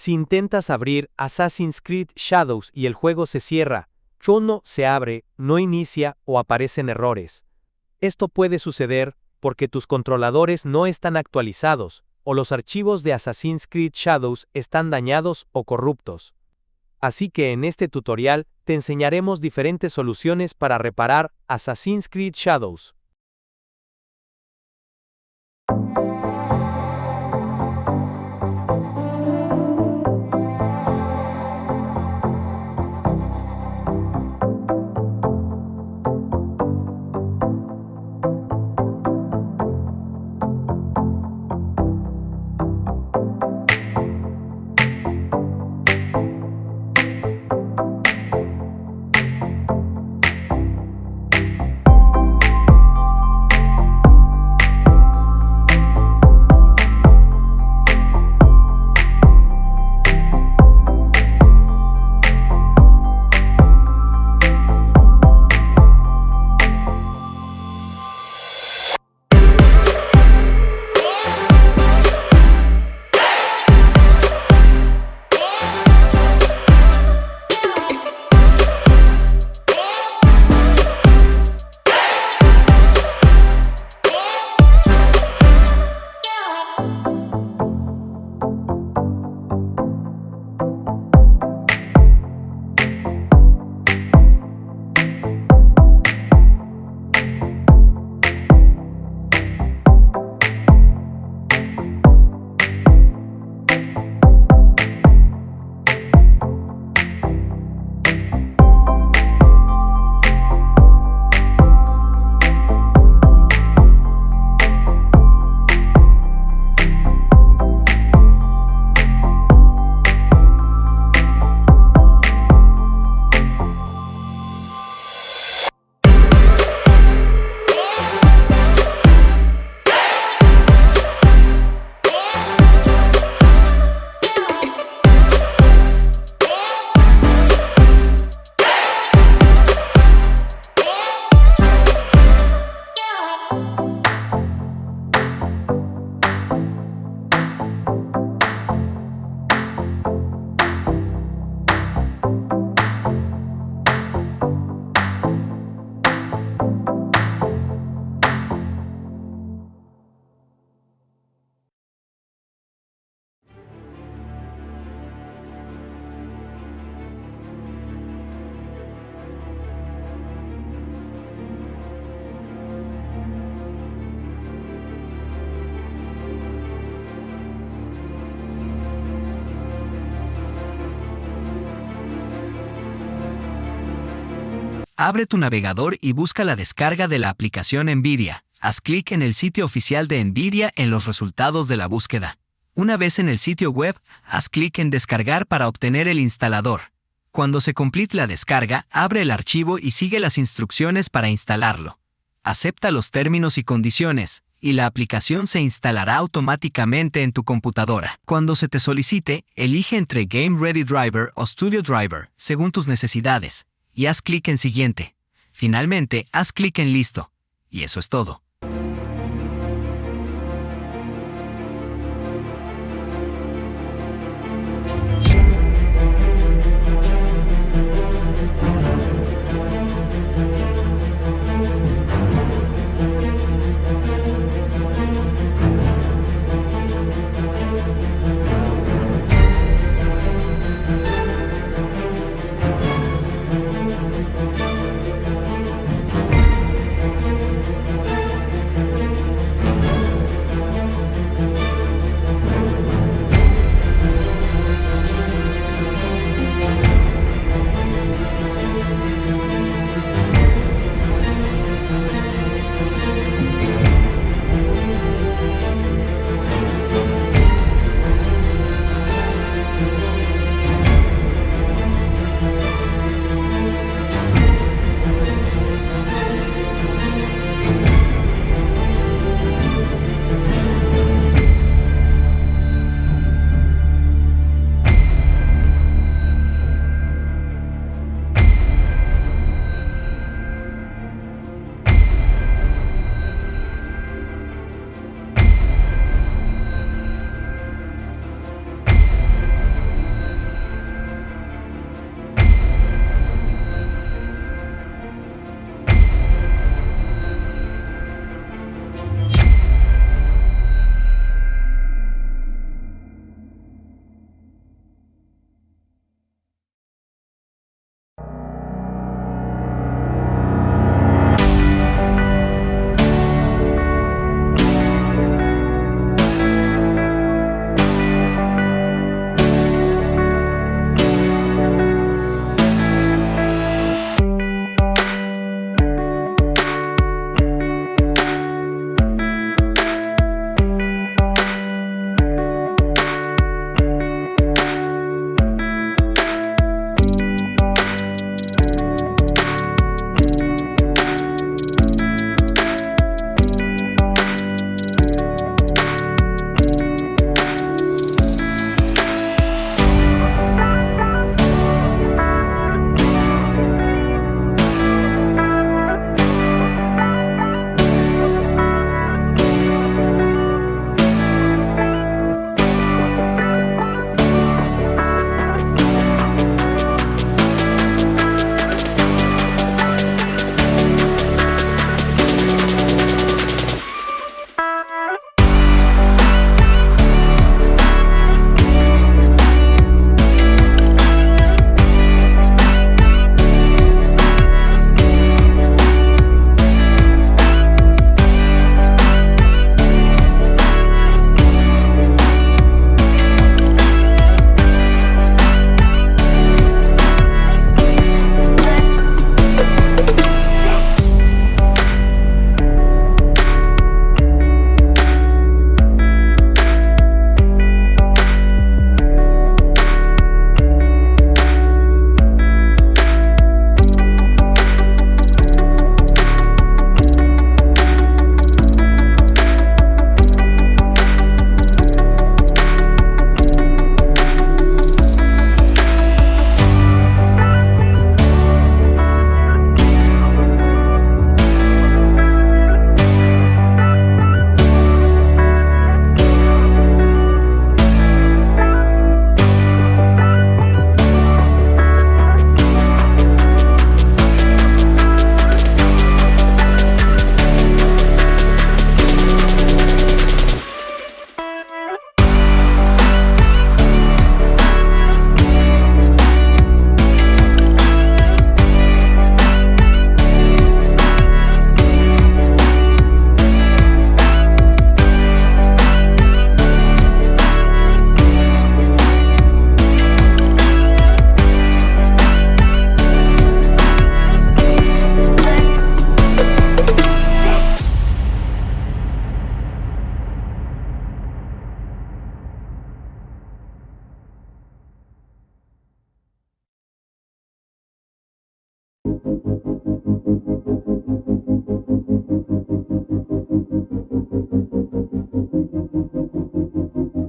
Si intentas abrir Assasins Creed Shadows y el juego se cierra, no se abre, no inicia o aparecen errores. Esto puede suceder porque tus controladores no están actualizados, o los archivos de Assassin's Creed Shadows están dañados o corruptos. Así que en este tutorial te enseñaremos diferentes soluciones para reparar Assassin's Creed Shadows. Abre tu navegador y busca la descarga de la aplicación NVIDIA. Haz clic en el sitio oficial de NVIDIA en los resultados de la búsqueda. Una vez en el sitio web, haz clic en Descargar para obtener el instalador. Cuando se complete la descarga, abre el archivo y sigue las instrucciones para instalarlo. Acepta los términos y condiciones, y la aplicación se instalará automáticamente en tu computadora. Cuando se te solicite, elige entre Game Ready Driver o Studio Driver, según tus necesidades, y haz clic en Siguiente. Finalmente, haz clic en Listo. Y eso es todo.